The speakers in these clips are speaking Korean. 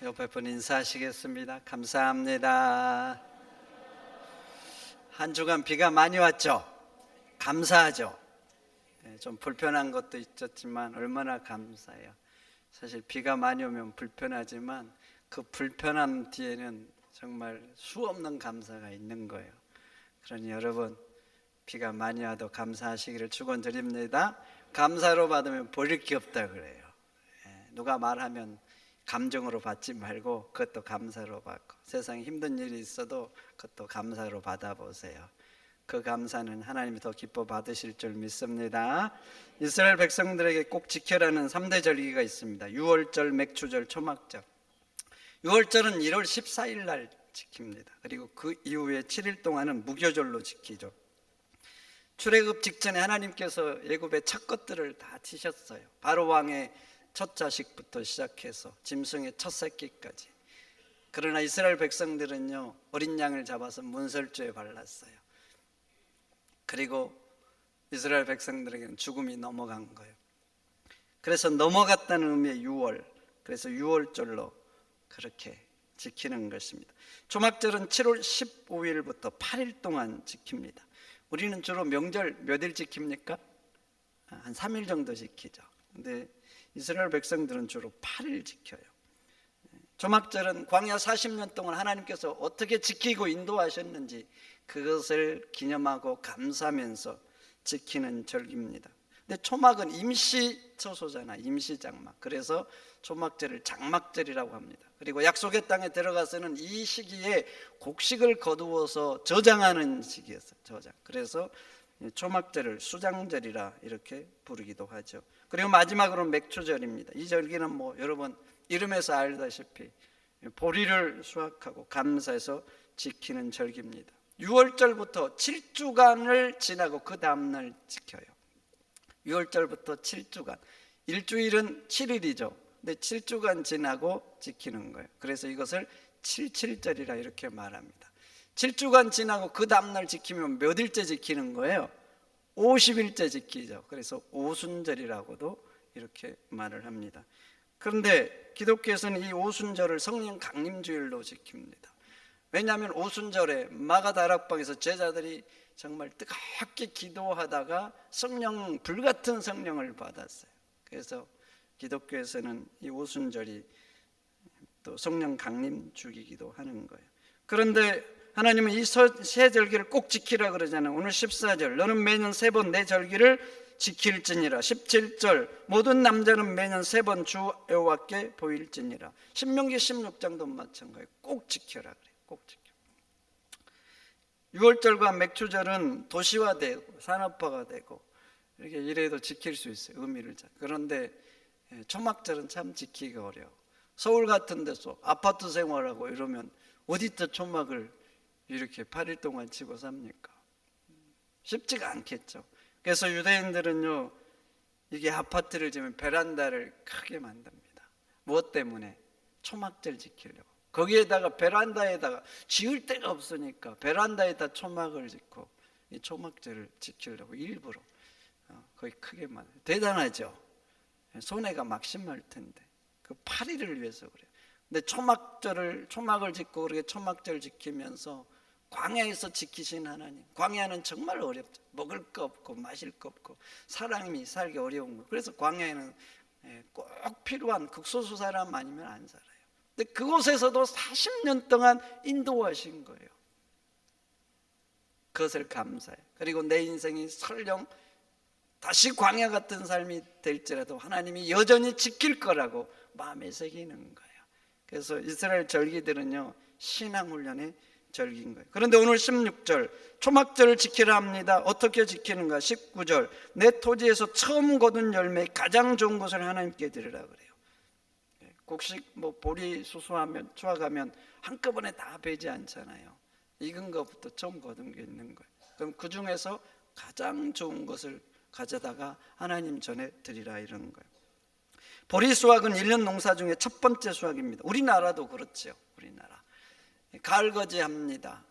옆에 분 인사하시겠습니다. 감사합니다. 한 주간 비가 많이 왔죠? 감사하죠? 좀 불편한 것도 있었지만 얼마나 감사해요. 사실 비가 많이 오면 불편하지만 그 불편함 뒤에는 정말 수없는 감사가 있는 거예요. 그러니 여러분, 비가 많이 와도 감사하시기를 축원드립니다. 감사로 받으면 버릴 게 없다 그래요. 누가 말하면 감정으로 받지 말고 그것도 감사로 받고, 세상에 힘든 일이 있어도 그것도 감사로 받아보세요. 그 감사는 하나님이 더 기뻐 받으실 줄 믿습니다. 이스라엘 백성들에게 꼭 지켜라는 3대 절기가 있습니다. 유월절, 맥추절, 초막절. 유월절은 1월 14일 날 지킵니다. 그리고 그 이후에 7일 동안은 무교절로 지키죠. 출애굽 직전에 하나님께서 애굽의 첫 것들을 다 치셨어요. 바로 왕의 첫 자식부터 시작해서 짐승의 첫 새끼까지. 그러나 이스라엘 백성들은요, 어린 양을 잡아서 문설주에 발랐어요. 그리고 이스라엘 백성들에게는 죽음이 넘어간 거예요. 그래서 넘어갔다는 의미의 유월, 그래서 유월절로 그렇게 지키는 것입니다. 초막절은 7월 15일부터 8일 동안 지킵니다. 우리는 주로 명절 몇 일 지킵니까? 한 3일 정도 지키죠. 근데 이스라엘 백성들은 주로 8일 지켜요. 초막절은 광야 40년 동안 하나님께서 어떻게 지키고 인도하셨는지 그것을 기념하고 감사하면서 지키는 절기입니다. 근데 초막은 임시 처소잖아, 임시 장막. 그래서 초막절을 장막절이라고 합니다. 그리고 약속의 땅에 들어가서는 이 시기에 곡식을 거두어서 저장하는 시기였어요. 저장. 그래서 초막절을 수장절이라 이렇게 부르기도 하죠. 그리고 마지막으로 맥추절입니다. 이 절기는 여러분 이름에서 알다시피 보리를 수확하고 감사해서 지키는 절기입니다. 6월절부터 7주간을 지나고 그 다음날 지켜요. 6월절부터 7주간, 일주일은 7일이죠. 근데 7주간 지나고 지키는 거예요. 그래서 이것을 77절이라 이렇게 말합니다. 7주간 지나고 그 다음날 지키면 몇 일째 지키는 거예요? 50일째 지키죠. 그래서 오순절이라고도 이렇게 말을 합니다. 그런데 기독교에서는 이 오순절을 성령 강림주일로 지킵니다. 왜냐하면 오순절에 마가다락방에서 제자들이 정말 뜨겁게 기도하다가 성령, 불같은 성령을 받았어요. 그래서 기독교에서는 이 오순절이 또 성령 강림 주기기도 하는 거예요. 그런데 하나님은 이 세 절기를 꼭 지키라 그러잖아요. 오늘 14절, 너는 매년 3번 내 절기를 지킬지니라. 17절, 모든 남자는 매년 3번 주 여호와께 보일지니라. 신명기 16장도 마찬가지예요. 꼭 지켜라 그래요. 꼭 지켜. 6월절과 맥추절은 도시화되고 산업화가 되고 이렇게 이래도 지킬 수 있어요. 의미를 잘. 그런데 초막절은 참 지키기가 어려워. 서울 같은 데서 아파트 생활하고 이러면 어디다 초막을 이렇게 8일 동안 치고 삽니까? 쉽지가 않겠죠. 그래서 유대인들은요, 이게 아파트를 지으면 베란다를 크게 만듭니다. 무엇 때문에? 초막절 지키려고. 거기에다가 베란다에다가 지을 데가 없으니까 베란다에다 초막을 짓고 이 초막절을 지키려고 일부러 거의 크게 만들어요. 대단하죠. 손해가 막심할 텐데 그 8일을 위해서 그래요. 근데 초막을 짓고 그렇게 초막절 지키면서 광야에서 지키신 하나님. 광야는 정말 어렵죠. 먹을 거 없고 마실 거 없고 사람이 살기 어려운 거. 그래서 광야에는 꼭 필요한 극소수 사람 아니면 안 살아요. 근데 그곳에서도 40년 동안 인도하신 거예요. 그것을 감사해. 그리고 내 인생이 설령 다시 광야 같은 삶이 될지라도 하나님이 여전히 지킬 거라고 마음에 새기는 거예요. 그래서 이스라엘 절기들은요, 신앙훈련의 절기인 거예요. 그런데 오늘 16절, 초막절을 지키라 합니다. 어떻게 지키는가? 19절, 내 토지에서 처음 거둔 열매 가장 좋은 것을 하나님께 드리라 그래요. 곡식 보리 수확하면 한꺼번에 다 베지 않잖아요. 익은 것부터 처음 거둔 게 있는 거예요. 그럼 그 중에서 가장 좋은 것을 가져다가 하나님 전에 드리라 이러는 거예요. 보리 수확은 1년 농사 중에 첫 번째 수확입니다. 우리나라도 그렇죠. 우리나라 가을거지 합니다.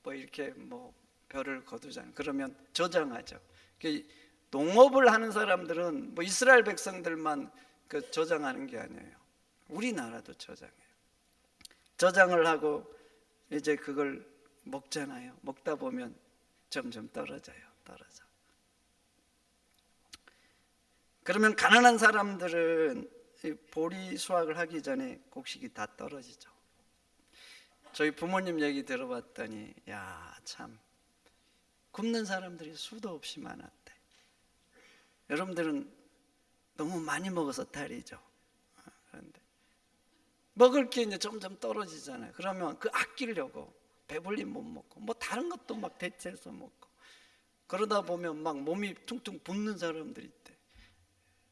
이렇게 벼를 거두잖아요. 그러면 저장하죠. 농업을 하는 사람들은 이스라엘 백성들만 저장하는 게 아니에요. 우리나라도 저장해요. 저장을 하고 이제 그걸 먹잖아요. 먹다 보면 점점 떨어져. 그러면 가난한 사람들은 보리 수확을 하기 전에 곡식이 다 떨어지죠. 저희 부모님 얘기 들어봤더니 야, 참 굶는 사람들이 수도 없이 많았대. 여러분들은 너무 많이 먹어서 탈이죠. 그런데 먹을 게 이제 점점 떨어지잖아요. 그러면 그 아끼려고 배불리 못 먹고 뭐 다른 것도 막 대체해서 먹고 그러다 보면 막 몸이 퉁퉁 붓는 사람들이 있대.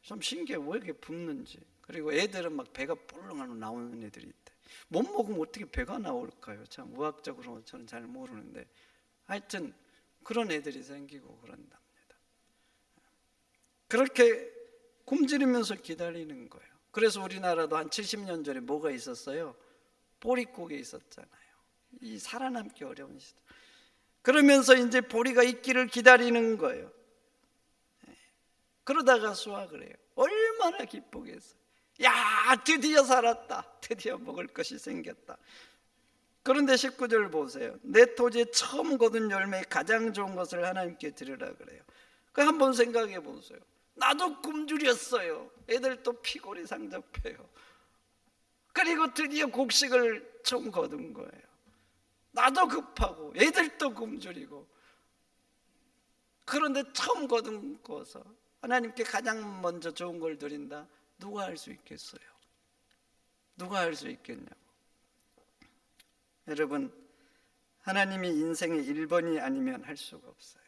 좀 신기해. 왜 이렇게 붓는지. 그리고 애들은 막 배가 볼렁하고 나오는 애들이 있대. 못 먹으면 어떻게 배가 나올까요? 참 의학적으로 저는 잘 모르는데 하여튼 그런 애들이 생기고 그런답니다. 그렇게 굶주리면서 기다리는 거예요. 그래서 우리나라도 한 70년 전에 뭐가 있었어요? 보릿고개 있었잖아요. 이 살아남기 어려운 시대. 그러면서 이제 보리가 있기를 기다리는 거예요. 그러다가 수확을 해요. 얼마나 기쁘겠어요. 야, 드디어 살았다. 드디어 먹을 것이 생겼다. 그런데 19절 보세요. 내 토지에 처음 거둔 열매의 가장 좋은 것을 하나님께 드리라 그래요. 그 한번 생각해 보세요. 나도 굶주렸어요. 애들도 피골이 상접해요. 그리고 드디어 곡식을 처음 거둔 거예요. 나도 급하고 애들도 굶주리고. 그런데 처음 거둔 거서 하나님께 가장 먼저 좋은 걸 드린다. 누가 할 수 있겠어요? 누가 할 수 있겠냐고. 여러분, 하나님이 인생의 1번이 아니면 할 수가 없어요.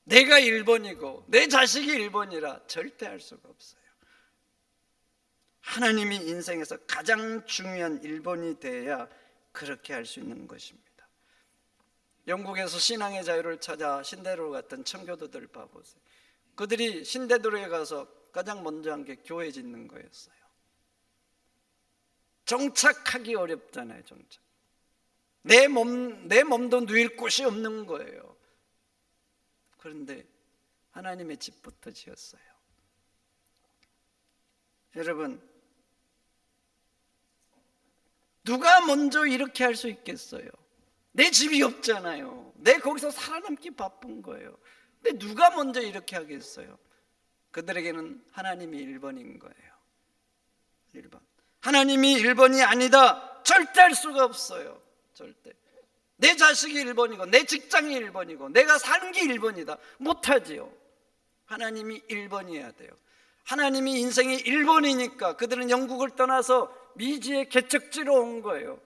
내가 1번이고 내 자식이 1번이라 절대 할 수가 없어요. 하나님이 인생에서 가장 중요한 1번이 돼야 그렇게 할 수 있는 것입니다. 영국에서 신앙의 자유를 찾아 신대로 갔던 청교도들 봐보세요. 그들이 신대도로에 가서 가장 먼저 한 게 교회 짓는 거였어요. 정착하기 어렵잖아요. 정착. 내 몸도 누일 곳이 없는 거예요. 그런데 하나님의 집부터 지었어요. 여러분, 누가 먼저 이렇게 할 수 있겠어요? 내 집이 없잖아요. 내 거기서 살아남기 바쁜 거예요. 근데 누가 먼저 이렇게 하겠어요? 그들에게는 하나님이 1번인 거예요. 1번. 하나님이 1번이 아니다. 절대 할 수가 없어요. 절대. 내 자식이 1번이고 내 직장이 1번이고 내가 사는 게 1번이다. 못하지요. 하나님이 1번이어야 돼요. 하나님이 인생이 1번이니까 그들은 영국을 떠나서 미지의 개척지로 온 거예요.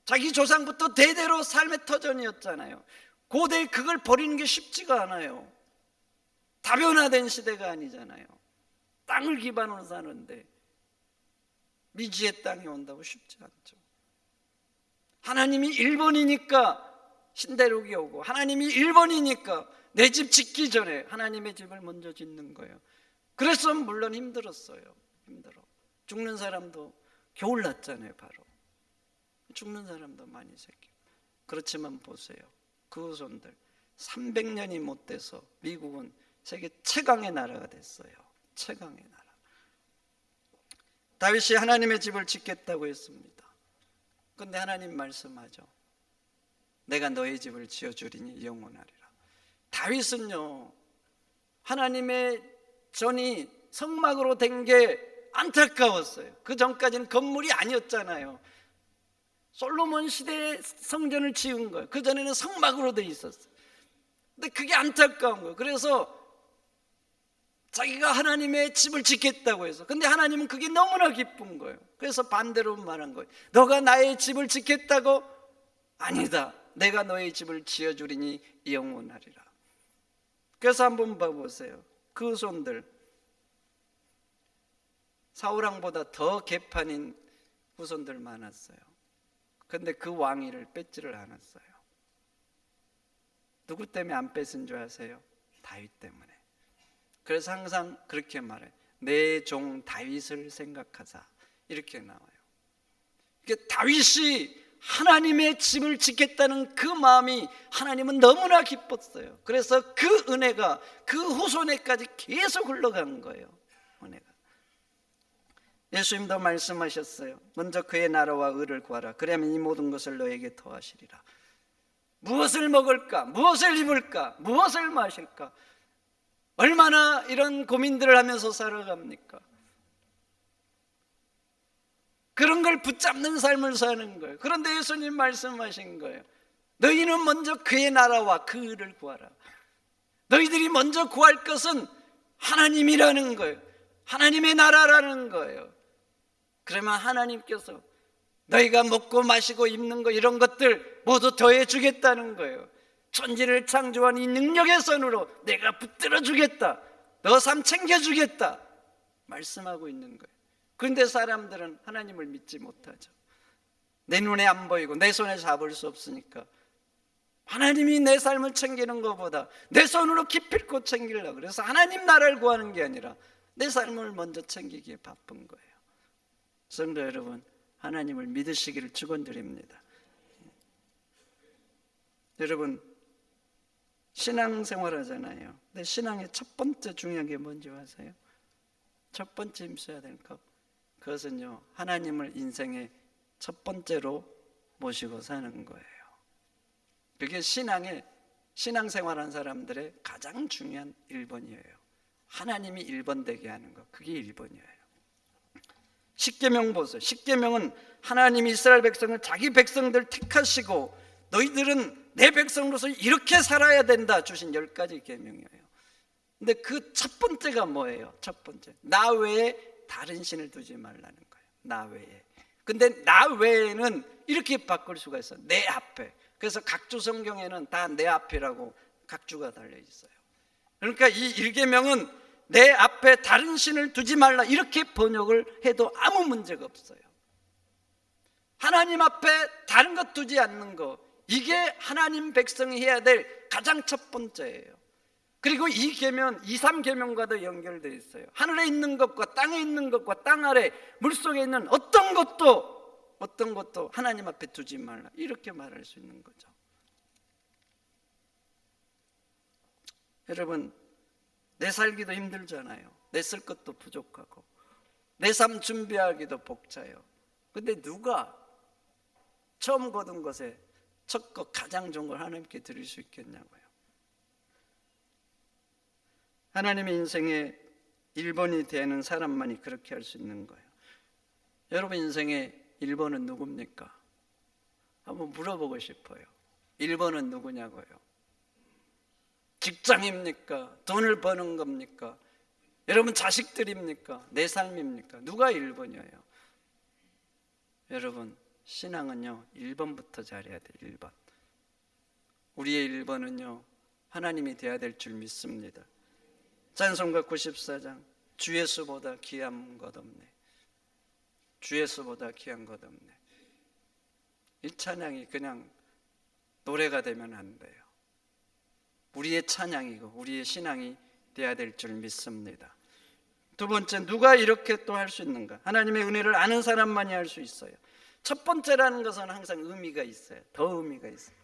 자기 조상부터 대대로 삶의 터전이었잖아요. 고대에 그걸 버리는 게 쉽지가 않아요. 다변화된 시대가 아니잖아요. 땅을 기반으로 사는데 미지의 땅이 온다고 쉽지 않죠. 하나님이 1번이니까 신대륙이 오고 하나님이 1번이니까 내 집 짓기 전에 하나님의 집을 먼저 짓는 거예요. 그래서 물론 힘들었어요. 힘들어. 죽는 사람도 겨울 났잖아요. 바로 죽는 사람도 많이 생기고. 그렇지만 보세요. 그 후손들 300년이 못 돼서 미국은 세계 최강의 나라가 됐어요. 최강의 나라. 다윗이 하나님의 집을 짓겠다고 했습니다. 그런데 하나님 말씀하죠. 내가 너의 집을 지어주리니 영원하리라. 다윗은요, 하나님의 전이 성막으로 된 게 안타까웠어요. 그 전까지는 건물이 아니었잖아요. 솔로몬 시대에 성전을 지은 거예요. 그 전에는 성막으로 돼 있었어요. 근데 그게 안타까운 거예요. 그래서 자기가 하나님의 집을 짓겠다고 해서, 근데 하나님은 그게 너무나 기쁜 거예요. 그래서 반대로 말한 거예요. 너가 나의 집을 짓겠다고? 아니다. 내가 너의 집을 지어주리니 영원하리라. 그래서 한번 봐보세요. 그 후손들 사울왕보다 더 개판인 후손들 많았어요. 근데 그 왕위를 뺏지를 않았어요. 누구 때문에 안 뺏은 줄 아세요? 다윗 때문에. 그래서 항상 그렇게 말해요. 내 종 다윗을 생각하자. 이렇게 나와요. 다윗이 하나님의 집을 짓겠다는 그 마음이 하나님은 너무나 기뻤어요. 그래서 그 은혜가 그 후손에까지 계속 흘러간 거예요. 은혜가. 예수님도 말씀하셨어요. 먼저 그의 나라와 의를 구하라. 그러면 이 모든 것을 너에게 더하시리라. 무엇을 먹을까? 무엇을 입을까? 무엇을 마실까? 얼마나 이런 고민들을 하면서 살아갑니까? 그런 걸 붙잡는 삶을 사는 거예요. 그런데 예수님 말씀하신 거예요. 너희는 먼저 그의 나라와 그 의를 구하라. 너희들이 먼저 구할 것은 하나님이라는 거예요. 하나님의 나라라는 거예요. 그러면 하나님께서 너희가 먹고 마시고 입는 거 이런 것들 모두 더해 주겠다는 거예요. 천지를 창조한 이 능력의 손으로 내가 붙들어 주겠다. 너 삶 챙겨 주겠다 말씀하고 있는 거예요. 그런데 사람들은 하나님을 믿지 못하죠. 내 눈에 안 보이고 내 손에 잡을 수 없으니까 하나님이 내 삶을 챙기는 것보다 내 손으로 기필코 챙기려고, 그래서 하나님 나라를 구하는 게 아니라 내 삶을 먼저 챙기기에 바쁜 거예요. 성도 여러분, 하나님을 믿으시기를 축원드립니다. 여러분, 신앙생활 하잖아요. 근데 신앙의 첫 번째 중요한 게 뭔지 아세요? 첫 번째 힘써야 될 것, 그것은요, 하나님을 인생의 첫 번째로 모시고 사는 거예요. 그게 신앙생활한 사람들의 가장 중요한 1번이에요. 하나님이 1번 되게 하는 것, 그게 1번이에요. 십계명 보세요. 십계명은 하나님이 이스라엘 백성을 자기 백성들 택하시고 너희들은 내 백성으로서 이렇게 살아야 된다 주신 10가지 계명이에요. 근데 그 첫 번째가 뭐예요? 첫 번째, 나 외에 다른 신을 두지 말라는 거예요. 나 외에. 근데 나 외에는 이렇게 바꿀 수가 있어요. 내 앞에. 그래서 각주 성경에는 다 내 앞이라고 각주가 달려 있어요. 그러니까 이 1계명은 내 앞에 다른 신을 두지 말라 이렇게 번역을 해도 아무 문제가 없어요. 하나님 앞에 다른 것 두지 않는 거, 이게 하나님 백성이 해야 될 가장 첫 번째예요. 그리고 이 계명, 2, 3계명과도 연결되어 있어요. 하늘에 있는 것과 땅에 있는 것과 땅 아래 물속에 있는 어떤 것도 하나님 앞에 두지 말라 이렇게 말할 수 있는 거죠. 여러분, 내 살기도 힘들잖아요. 내 쓸 것도 부족하고 내 삶 준비하기도 벅차요. 근데 누가 처음 거둔 것에 첫 것 가장 좋은 걸 하나님께 드릴 수 있겠냐고요. 하나님의 인생의 1번이 되는 사람만이 그렇게 할 수 있는 거예요. 여러분 인생의 1번은 누굽니까? 한번 물어보고 싶어요. 1번은 누구냐고요? 직장입니까? 돈을 버는 겁니까? 여러분 자식들입니까? 내 삶입니까? 누가 1번이에요? 여러분, 신앙은요 1번부터 잘해야 돼요. 1번. 우리의 1번은요 하나님이 돼야 될 줄 믿습니다. 찬송가 94장, 주 예수보다 귀한 것 없네. 주 예수보다 귀한 것 없네. 이 찬양이 그냥 노래가 되면 안 돼요. 우리의 찬양이고 우리의 신앙이 돼야 될 줄 믿습니다. 두 번째, 누가 이렇게 또 할 수 있는가? 하나님의 은혜를 아는 사람만이 할 수 있어요. 첫 번째라는 것은 항상 의미가 있어요. 더 의미가 있어요.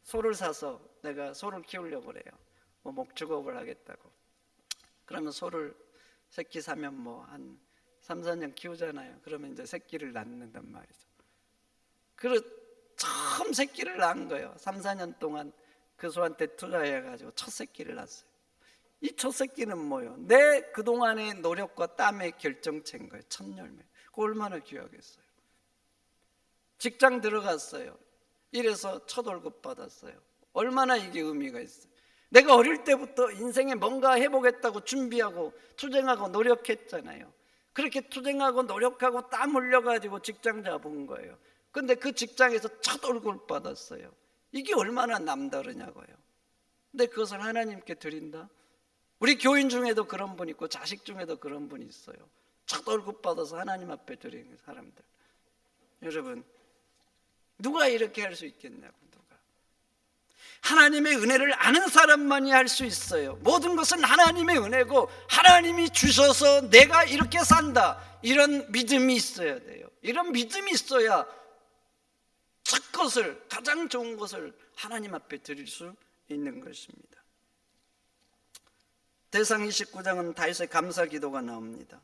소를 사서 내가 소를 키우려고 그래요. 뭐 목축업을 하겠다고. 그러면 소를 새끼 사면 뭐 한 3, 4년 키우잖아요. 그러면 이제 새끼를 낳는단 말이죠. 그래서 처음 새끼를 낳은 거예요. 3, 4년 동안 그 소한테 투자해가지고 첫 새끼를 낳았어요. 이 첫 새끼는 뭐예요? 내 그동안의 노력과 땀의 결정체인 거예요. 첫 열매. 그거 얼마나 귀하겠어요. 직장 들어갔어요. 이래서 첫 월급 받았어요. 얼마나 이게 의미가 있어요. 내가 어릴 때부터 인생에 뭔가 해보겠다고 준비하고 투쟁하고 노력했잖아요. 그렇게 투쟁하고 노력하고 땀 흘려가지고 직장 잡은 거예요. 근데 그 직장에서 첫 월급을 받았어요. 이게 얼마나 남다르냐고요. 근데 그것을 하나님께 드린다? 우리 교인 중에도 그런 분 있고 자식 중에도 그런 분이 있어요. 첫 월급 받아서 하나님 앞에 드리는 사람들. 여러분, 누가 이렇게 할 수 있겠냐고. 누가. 하나님의 은혜를 아는 사람만이 할 수 있어요. 모든 것은 하나님의 은혜고 하나님이 주셔서 내가 이렇게 산다, 이런 믿음이 있어야 돼요. 이런 믿음이 있어야 첫 것을, 가장 좋은 것을 하나님 앞에 드릴 수 있는 것입니다. 대상 29장은 다윗의 감사 기도가 나옵니다.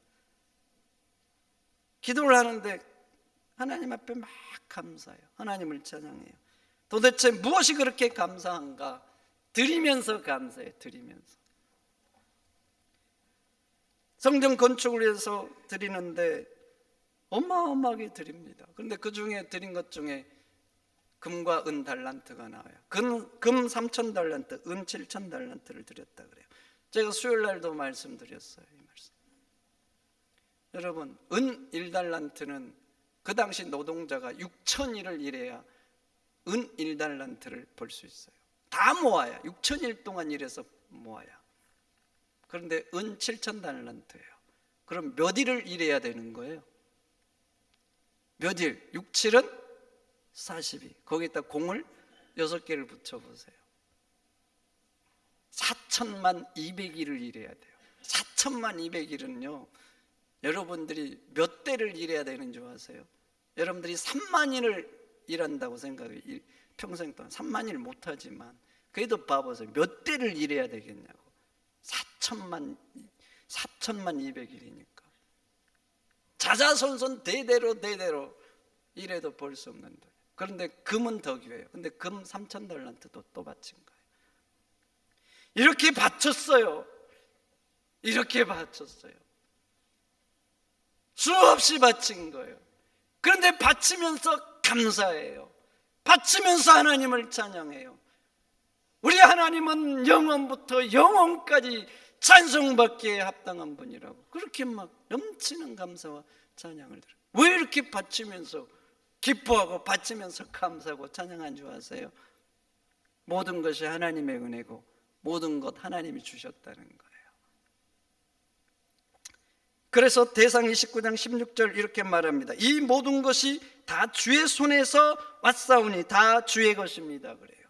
기도를 하는데 하나님 앞에 막 감사해요. 하나님을 찬양해요. 도대체 무엇이 그렇게 감사한가? 드리면서 감사해요. 드리면서. 성전 건축을 위해서 드리는데 어마어마하게 드립니다. 그런데 그 중에 드린 것 중에 금과 은 달란트가 나와요. 금 3,000달란트, 은 7,000달란트를 드렸다 그래요. 제가 수요일 날도 말씀드렸어요. 이 말씀. 여러분, 은 1달란트는 그 당시 노동자가 6,000일을 일해야 은 1달란트를 벌 수 있어요. 다 모아야 6,000일 동안 일해서 모아야. 그런데 은 7,000달란트예요. 그럼 몇 일을 일해야 되는 거예요? 몇 일? 6, 7은 42. 거기에다 공을 6개를 붙여보세요. 4천만 200일을 일해야 돼요. 4천만 200일은요 여러분들이 몇 대를 일해야 되는 줄 아세요? 여러분들이 3만 일을 일한다고 생각해요. 평생 동안 3만 일 못하지만 그래도 봐보세요. 몇 대를 일해야 되겠냐고. 4천만 200일이니까 자자손손 대대로 일해도 벌 수 없는 돈. 그런데 금은 더 귀해요. 근데 금 3,000달란트도 또 바친 거예요. 이렇게 바쳤어요. 이렇게 바쳤어요. 수없이 바친 거예요. 그런데 바치면서 감사해요. 바치면서 하나님을 찬양해요. 우리 하나님은 영원부터 영원까지 찬송받기에 합당한 분이라고 그렇게 막 넘치는 감사와 찬양을 드려요. 왜 이렇게 바치면서 기뻐하고 바치면서 감사하고 찬양한 줄 아세요? 모든 것이 하나님의 은혜고 모든 것 하나님이 주셨다는 거예요. 그래서 대상 29장 16절 이렇게 말합니다. 이 모든 것이 다 주의 손에서 왔사오니 다 주의 것입니다 그래요.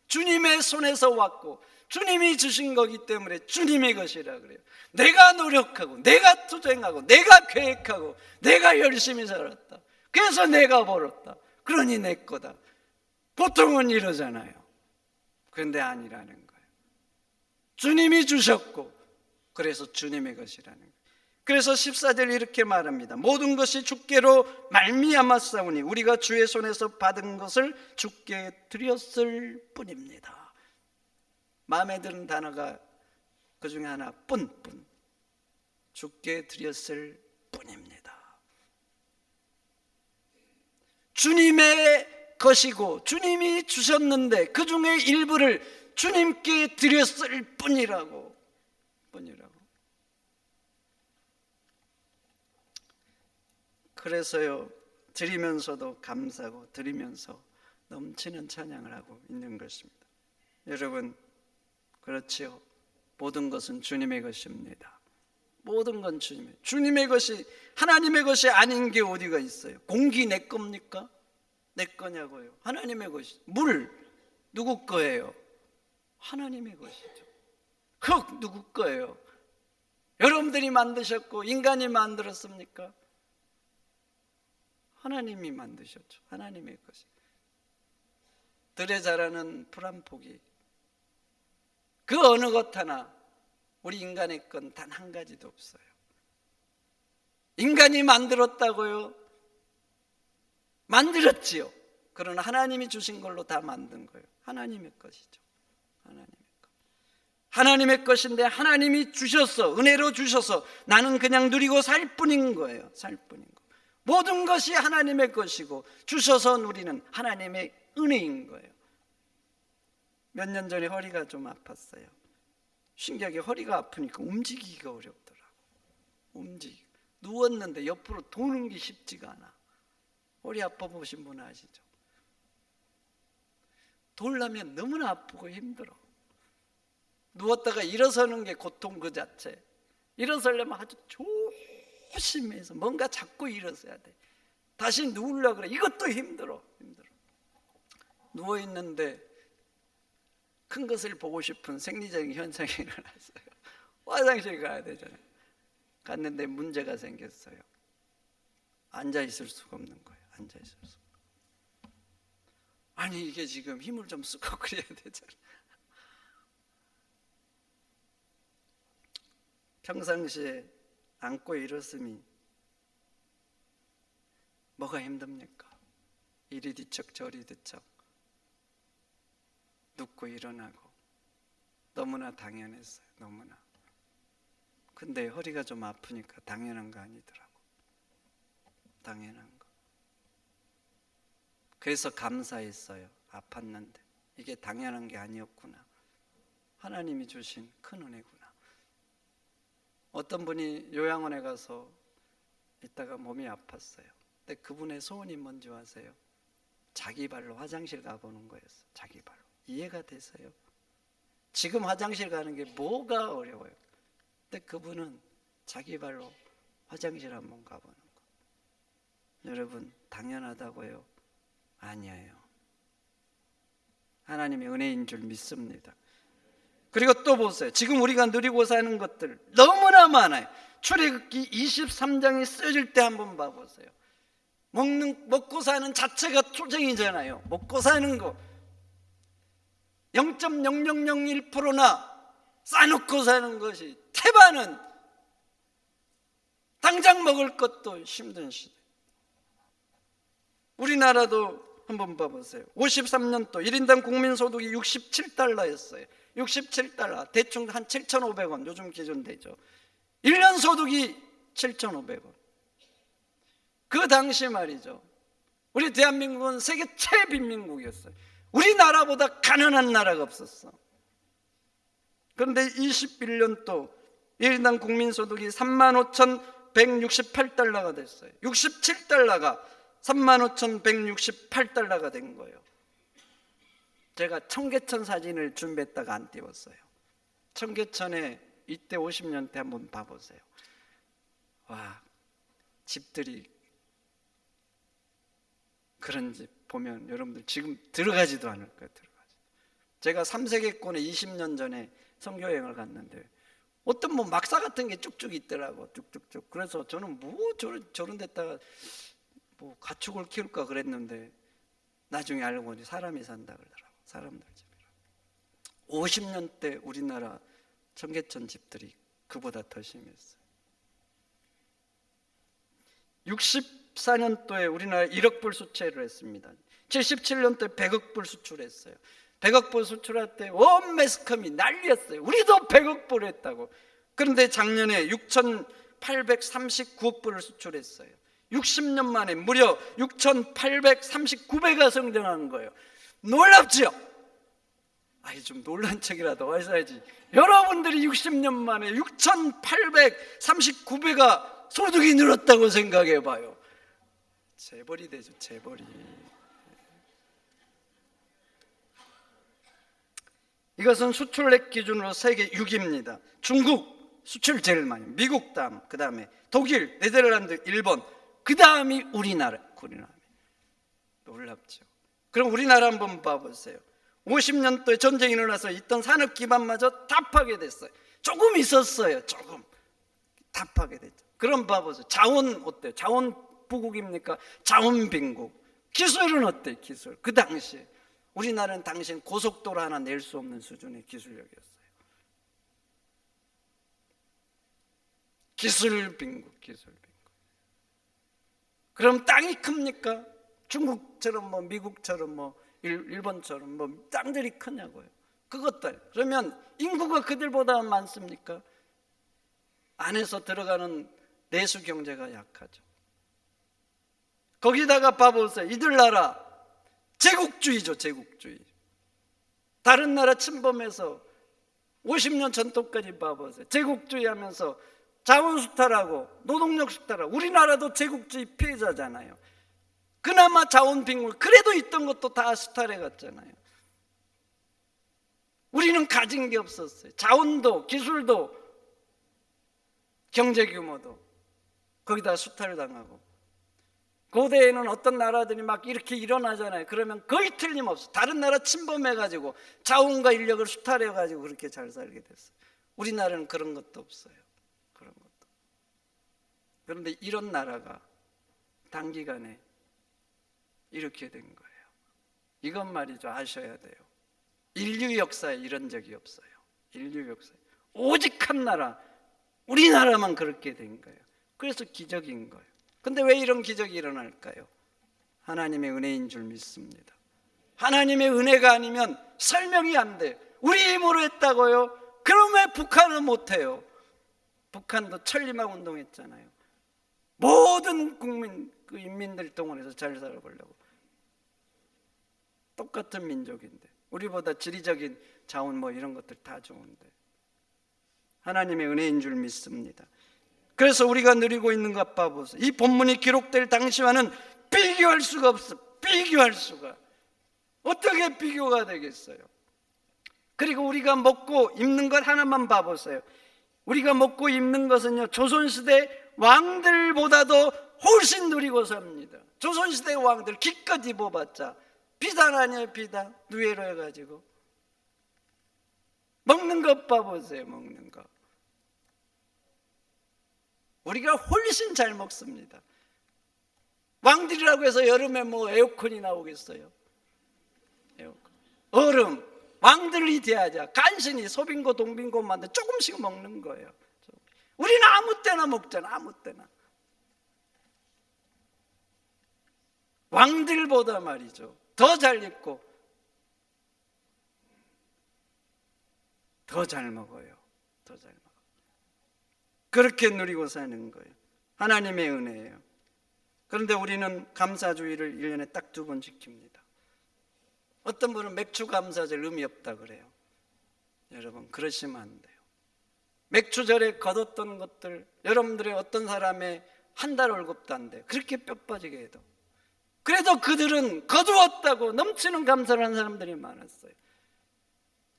주님의 손에서 왔고 주님이 주신 거기 때문에 주님의 것이라 그래요. 내가 노력하고 내가 투쟁하고 내가 계획하고 내가 열심히 살았다. 그래서 내가 벌었다. 그러니 내 거다. 보통은 이러잖아요. 그런데 아니라는 거예요. 주님이 주셨고 그래서 주님의 것이라는 거예요. 그래서 14절 이렇게 말합니다. 모든 것이 주께로 말미암아 싸우니 우리가 주의 손에서 받은 것을 주께 드렸을 뿐입니다. 마음에 드는 단어가 그 중에 하나 뿐. 주께 드렸을 뿐입니다. 주님의 것이고 주님이 주셨는데 그 중에 일부를 주님께 드렸을 뿐이라고. 그래서요 드리면서도 감사하고 드리면서 넘치는 찬양을 하고 있는 것입니다. 여러분 그렇지요. 모든 것은 주님의 것입니다. 모든 건 주님의 것이 하나님의 것이 아닌 게 어디가 있어요? 공기 내 겁니까? 내 거냐고요. 하나님의 것이. 물 누구 거예요? 하나님의 것이죠. 흙 누구 거예요? 여러분들이 만드셨고 인간이 만들었습니까? 하나님이 만드셨죠. 하나님의 것이. 들에 자라는 풀 한 포기 그 어느 것 하나 우리 인간의 건 단 한 가지도 없어요. 인간이 만들었다고요? 만들었지요. 그러나 하나님이 주신 걸로 다 만든 거예요. 하나님의 것이죠. 하나님의 것인데 하나님이 주셔서 은혜로 주셔서 나는 그냥 누리고 살 뿐인 거예요. 모든 것이 하나님의 것이고 주셔서 누리는 하나님의 은혜인 거예요. 몇 년 전에 허리가 좀 아팠어요. 신기하게 허리가 아프니까 움직이기가 어렵더라고. 누웠는데 옆으로 도는 게 쉽지가 않아. 허리 아파 보신 분 아시죠? 돌려면 너무나 아프고 힘들어. 누웠다가 일어서는 게 고통 그 자체. 일어서려면 아주 조심해서 뭔가 잡고 일어서야 돼. 다시 누우려고 그래. 이것도 힘들어. 누워있는데 큰 것을 보고 싶은 생리적인 현상이 일어났어요. 화장실 가야 되잖아요. 갔는데 문제가 생겼어요. 앉아있을 수가 없는 거예요. 아니 이게 지금 힘을 좀 쓰고 그래야 되잖아요. 평상시에 앉고 일었음이 뭐가 힘듭니까? 이리 뒤척 저리 뒤척 눕고 일어나고 너무나 당연했어요. 너무나. 근데 허리가 좀 아프니까 당연한 거 아니더라고. 당연한 거. 그래서 감사했어요. 아팠는데 이게 당연한 게 아니었구나. 하나님이 주신 큰 은혜구나. 어떤 분이 요양원에 가서 있다가 몸이 아팠어요. 근데 그분의 소원이 뭔지 아세요? 자기 발로 화장실 가보는 거였어요. 자기 발로. 이해가 되세요? 지금 화장실 가는 게 뭐가 어려워요? 근데 그분은 자기 발로 화장실 한번 가보는 거. 여러분, 당연하다고요? 아니에요. 하나님의 은혜인 줄 믿습니다. 그리고 또 보세요. 지금 우리가 누리고 사는 것들 너무나 많아요. 출애굽기 23장이 쓰여질 때 한번 봐보세요. 먹고 사는 자체가 투쟁이잖아요. 먹고 사는 거 0.0001%나 싸놓고 사는 것이 태반은 당장 먹을 것도 힘든 시대. 우리나라도 한번 봐보세요. 53년도 1인당 국민소득이 67달러였어요. 67달러, 대충 한 7,500원, 요즘 기준 되죠. 1년 소득이 7,500원. 그 당시 말이죠, 우리 대한민국은 세계 최빈민국이었어요. 우리나라보다 가난한 나라가 없었어. 그런데 21년도 1인당 국민소득이 35,168달러가 됐어요. 67달러가 35,168달러가 된 거예요. 제가 청계천 사진을 준비했다가 안 띄웠어요. 청계천에 이때 50년 때 한번 봐보세요. 와, 집들이 그런 집 보면 여러분들 지금 들어가지도 않을 거예요. 제가 3세계권에 20년 전에 선교여행을 갔는데 어떤 뭐 막사 같은 게 쭉쭉 있더라고. 쭉쭉쭉. 그래서 저는 뭐 저런 데다가 뭐 가축을 키울까 그랬는데 나중에 알고 보니 사람이 산다 그러더라고. 사람들 집이라. 50년 때 우리나라 청계천 집들이 그보다 더 심했어요. 64년도에 우리나라 1억 불 수출을 했습니다. 77년도에 100억 불 수출했어요. 100억 불 수출할 때 온 매스컴이 난리였어요. 우리도 100억 불 했다고. 그런데 작년에 6,839억 불을 수출했어요. 60년 만에 무려 6,839배가 성장한 거예요. 놀랍죠? 아이, 좀 놀란 척이라도 하셔야지. 여러분들이 60년 만에 6,839배가 소득이 늘었다고 생각해 봐요. 재벌이 되죠, 재벌이. 이것은 수출액 기준으로 세계 6위입니다. 중국 수출 제일 많이, 미국 다음, 그 다음에 독일, 네덜란드, 일본, 그 다음이 우리나라. 놀랍죠. 그럼 우리나라 한번 봐보세요. 50년도에 전쟁이 일어나서 있던 산업 기반마저 다 파괴됐어요. 조금 있었어요. 조금 다 파괴됐죠. 그럼 봐보세요. 자원 어때요? 자원 부국입니까? 자원 빈국. 기술은 어때요? 기술. 그 당시에 우리나라는 당시엔 고속도로 하나 낼 수 없는 수준의 기술력이었어요. 기술 빈국, 기술 빈국. 그럼 땅이 큽니까? 중국처럼 뭐 미국처럼 뭐 일본처럼 뭐 땅들이 크냐고요. 그것들. 그러면 인구가 그들보다 많습니까? 안에서 들어가는 내수 경제가 약하죠. 거기다가 봐보세요. 이들 나라 제국주의죠, 제국주의. 다른 나라 침범해서 50년 전통까지 봐보세요. 제국주의 하면서 자원 수탈하고 노동력 수탈하고. 우리나라도 제국주의 피해자잖아요. 그나마 자원 빈곤 그래도 있던 것도 다 수탈해 갔잖아요. 우리는 가진 게 없었어요. 자원도 기술도 경제 규모도. 거기다 수탈을 당하고. 고대에는 어떤 나라들이 막 이렇게 일어나잖아요. 그러면 거의 틀림없어. 다른 나라 침범해가지고 자원과 인력을 수탈해가지고 그렇게 잘 살게 됐어요. 우리나라는 그런 것도 없어요. 그런 것도. 그런데 이런 나라가 단기간에 이렇게 된 거예요. 이건 말이죠, 아셔야 돼요. 인류 역사에 이런 적이 없어요. 인류 역사에 오직 한 나라, 우리나라만 그렇게 된 거예요. 그래서 기적인 거예요. 근데 왜 이런 기적이 일어날까요? 하나님의 은혜인 줄 믿습니다. 하나님의 은혜가 아니면 설명이 안 돼. 우리 힘으로 했다고요? 그럼 왜 북한은 못해요? 북한도 천리막 운동했잖아요. 모든 국민, 그 인민들 동원해서 잘 살아보려고. 똑같은 민족인데, 우리보다 지리적인 자원 뭐 이런 것들 다 좋은데, 하나님의 은혜인 줄 믿습니다. 그래서 우리가 누리고 있는 것 봐보세요. 이 본문이 기록될 당시와는 비교할 수가 없어. 비교할 수가. 어떻게 비교가 되겠어요? 그리고 우리가 먹고 입는 것 하나만 봐보세요. 우리가 먹고 입는 것은요, 조선시대 왕들보다도 훨씬 누리고 삽니다. 조선시대 왕들 기껏 입어봤자 비단 아니에요. 비단 누에로 해가지고. 먹는 것 봐보세요. 먹는 것 우리가 훨씬 잘 먹습니다. 왕들이라고 해서 여름에 뭐 에어컨이 나오겠어요? 에어컨. 얼음. 왕들이 돼야죠. 간신히 소빙고 동빙고 만들 조금씩 먹는 거예요. 우리는 아무 때나 먹잖아. 아무 때나. 왕들보다 말이죠, 더 잘 입고 더 잘 먹어요. 더 잘 먹어요. 그렇게 누리고 사는 거예요. 하나님의 은혜예요. 그런데 우리는 감사주의를 1년에 딱 2번 지킵니다. 어떤 분은 맥주 감사절 의미 없다 그래요. 여러분, 그러시면 안 돼요. 맥주절에 거뒀던 것들, 여러분들의 어떤 사람의 한 달 월급도 안 돼요. 그렇게 뼈 빠지게 해도. 그래도 그들은 거두었다고 넘치는 감사를 하는 사람들이 많았어요.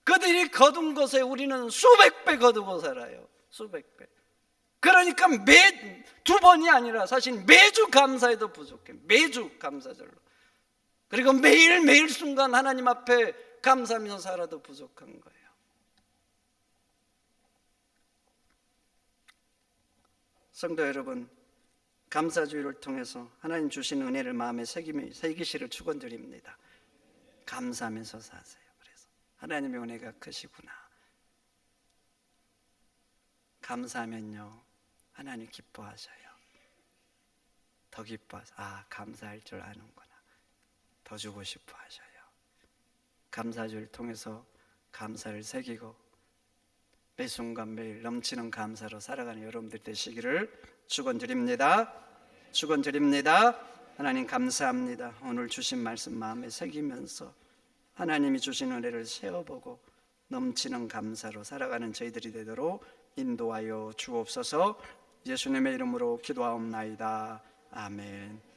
그들이 거둔 것에 우리는 수백 배 거두고 살아요. 수백 배. 그러니까 2번이 아니라 사실 매주 감사해도 부족해. 매주 감사절로. 그리고 매일매일 순간 하나님 앞에 감사하면서 살아도 부족한 거예요. 성도 여러분, 감사주의를 통해서 하나님 주신 은혜를 마음에 새기시를 축원드립니다. 감사하면서 사세요. 그래서 하나님의 은혜가 크시구나. 감사하면요, 하나님 기뻐하셔요. 더 기뻐하셔요. 아, 감사할 줄 아는구나. 더 주고 싶어 하셔요. 감사주를 통해서 감사를 새기고 매 순간 매일 넘치는 감사로 살아가는 여러분들 되시기를 축원드립니다. 축원드립니다. 하나님 감사합니다. 오늘 주신 말씀 마음에 새기면서 하나님이 주신 은혜를 세어보고 넘치는 감사로 살아가는 저희들이 되도록 인도하여 주옵소서. 예수님의 이름으로 기도하옵나이다. 아멘.